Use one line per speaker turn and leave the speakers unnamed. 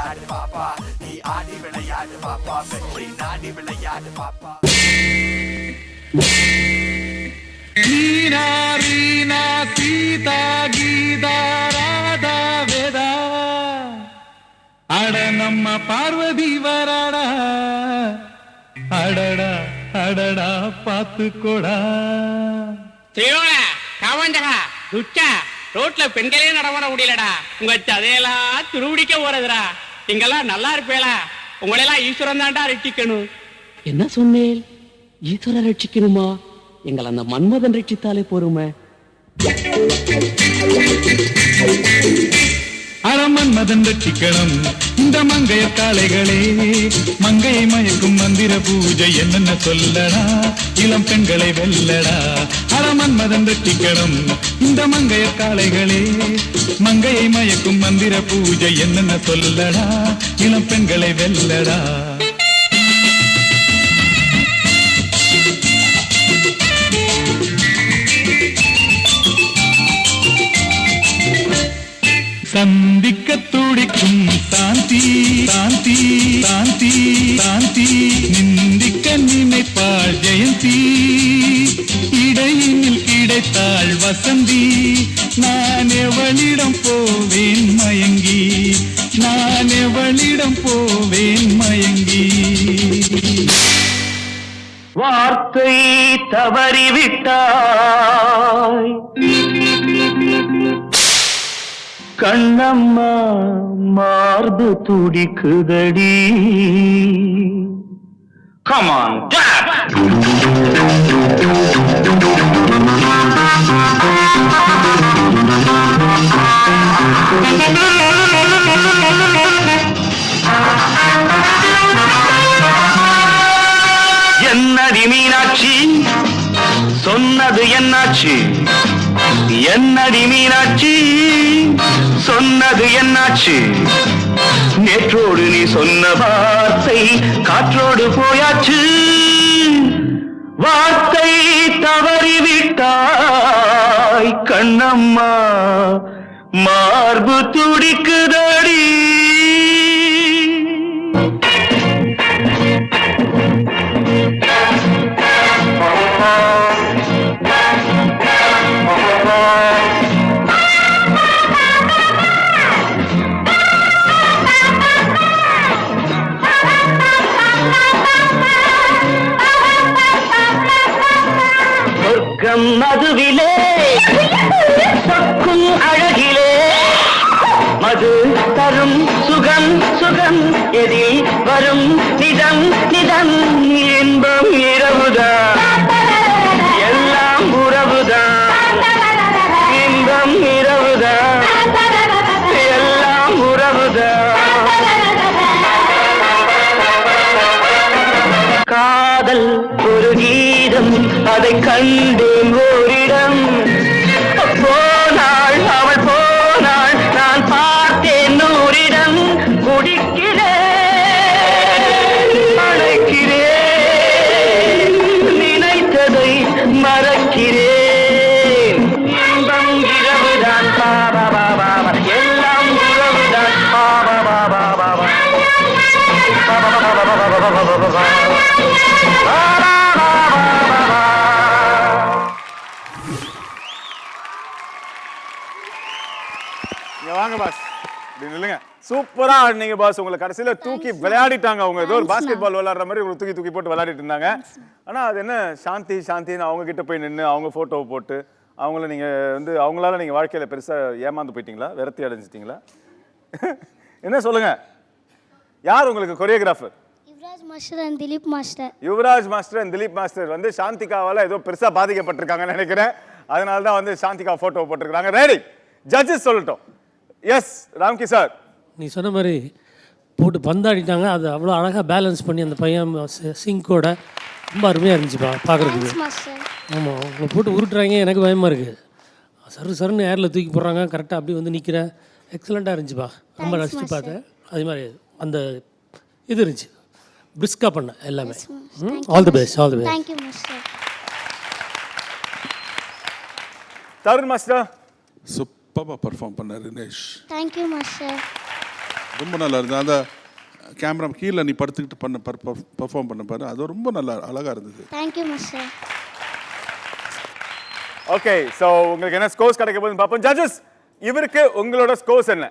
விளையாடு பாப்பா, நீ ஆடி விளையாடு பாப்பா, வெற்றி நாடி விளையாடு பாப்பா.
நீனா ரீனா சீதா கீதா ராதா வேதா அட நம்ம பார்வதி வராடா அடடா அடடா பாத்துக்கோடா.
தியோல கவண்டகா துச்சா ரோட்ல பெண்களே நடமாட முடியலடா. உங்க சதையெல்லாம் துருவிடிக்க போறதுடா. இங்கெல்லாம் நல்லா இருப்பேளா? உங்களெல்லாம் ஈஸ்வரன் தான்டா ரட்சிக்கணும். என்ன சொன்னேன்? ஈஸ்வரன் ரட்சிக்கணுமா? எங்களை அந்த மன்மதன் ரட்சித்தாலே போருமே.
மன்மதன் ரட்சிக்கணும் இந்த மங்கைய காளைகளே. மங்கையை மயக்கும் மந்திர பூஜை என்னென்ன சொல்லடா, இளம் பெண்களை வெல்லடா. மன்மதன் ரட்சிக்கணும் இந்த மங்கைய காளைகளே. மங்கையை மயக்கும் மந்திர பூஜை என்னென்ன சொல்லடா, இளம் பெண்களை வெல்லடா. சந்திக்க துடிக்கும் சாந்தி சாந்தி சாந்தி சாந்தி, நிந்திக்க நினைப்பாள் ஜெயந்தி, இடையினில் கிடைத்தாள் வசந்தி. நான் எவளிடம் போவேன் மயங்கி, நான் எவளிடம் போவேன் மயங்கி.
வார்த்தை தவறிவிட்டாய் கண்ணம்மா, மார்பு துடிக்குதடி. Come on, dad! என்னடி மீனாட்சி சொன்னது என்னாச்சு? என்னடி மீனாட்சி சொன்னது என்னாச்சு? நேற்றோடு நீ சொன்ன வார்த்தை காற்றோடு போயாச்சு. வார்த்தை தவறிவிட்டாய் கண்ணம்மா, மார்பு துடிக்குதடி. மதுவிலே சொக்கும் அழகிலே மது தரும் சுகம் சுகம், எதில் வரும் நிதம் நிதம், இன்பம் இரவுதான் எல்லாம் உறவுதான், இன்பம் இரவுதான் எல்லாம் உறவுதான். காதல் ஒரு கீதம், அதை கண்டேன் ஓரிடம். போனாள் அவள் போனாள், நான் பார்த்தேன் நூறிடம். குடிக்கிறேன் அழைக்கிறேன், நினைத்ததை மறக்கிறேன். இன்பம் இரவுதான் பாபா பாபா, எல்லாம் உறவுதான் பாபா பாபா பாபா பாபா.
வாங்க பாஸ், இப்படி நில்லுங்க. சூப்பரா ஆடினீங்க பாஸ். உங்களை கடைசியில தூக்கி விளையாடிட்டாங்க. அவங்க ஏதோ ஒரு பாஸ்கெட் பால் விளையாடுற மாதிரி உங்களை தூக்கி தூக்கி போட்டு விளையாடிட்டு இருந்தாங்க. ஆனா அது என்ன சாந்தி சாந்தின்னு அவங்க கிட்ட போய் நின்று அவங்க போட்டோவை போட்டு அவங்கள நீங்க வந்து அவங்களால நீங்க வாழ்க்கையில பெருசா ஏமாந்து போயிட்டீங்களா, விரத்தி அடைஞ்சிட்டீங்களா? என்ன சொல்லுங்க, யார் உங்களுக்கு choreographer?
Yuvaraj master and Dileep master.
Yuvaraj master and Dileep master வந்து சாந்திகாவால ஏதோ பெருசா பாதிக்கப்பட்டிருக்காங்கன்னு நினைக்கிறேன். அதனால தான் வந்து சாந்திகா போட்டோ போட்டிருக்காங்க. ரெடி, ஜட்ஜஸ் சொல்லட்டும். எஸ் ராம்கி சார்,
நீ சொன்ன மாதிரி போட்டு பந்தாடிட்டாங்க. அது அவ்வளோ அழகாக பேலன்ஸ் பண்ணி அந்த பையன் சிங்கோட ரொம்ப அருமையாக இருந்துச்சுப்பா பார்க்குறதுக்கு. ஆமாம், உங்களை போட்டு உருட்டுறாங்க, எனக்கு பயமாக இருக்குது. சரு சருன்னு ஏரில் தூக்கி போடுறாங்க, கரெக்டாக அப்படி வந்து நிற்கிற. எக்ஸலண்ட்டாக இருந்துச்சுப்பா, ரொம்ப ரசித்து பார்த்தேன். அதே மாதிரி அந்த இது இருந்துச்சு, பிரிஸ்காக பண்ண எல்லாமே. All the best, all the best.
Thank you master.
Tarun master,
சூப்பராக பர்ஃபார்ம் பண்ணார் தினேஷ்.
Thank you master.
ரொம்ப நல்லா இருந்தது. அந்த கேமரா கீழே நீ படுத்துக்கிட்டு பெர்ஃபார்ம் பண்ண பாரு, அது ரொம்ப நல்லா அழகாக இருந்தது.
Thank you master.
ஓகே, ஸோ உங்களுக்கு என்ன ஸ்கோர்ஸ் கிடைக்க போகுதுன்னு பார்ப்போம். ஜட்ஜஸ், இவருக்கு உங்களோட ஸ்கோர்ஸ் என்ன?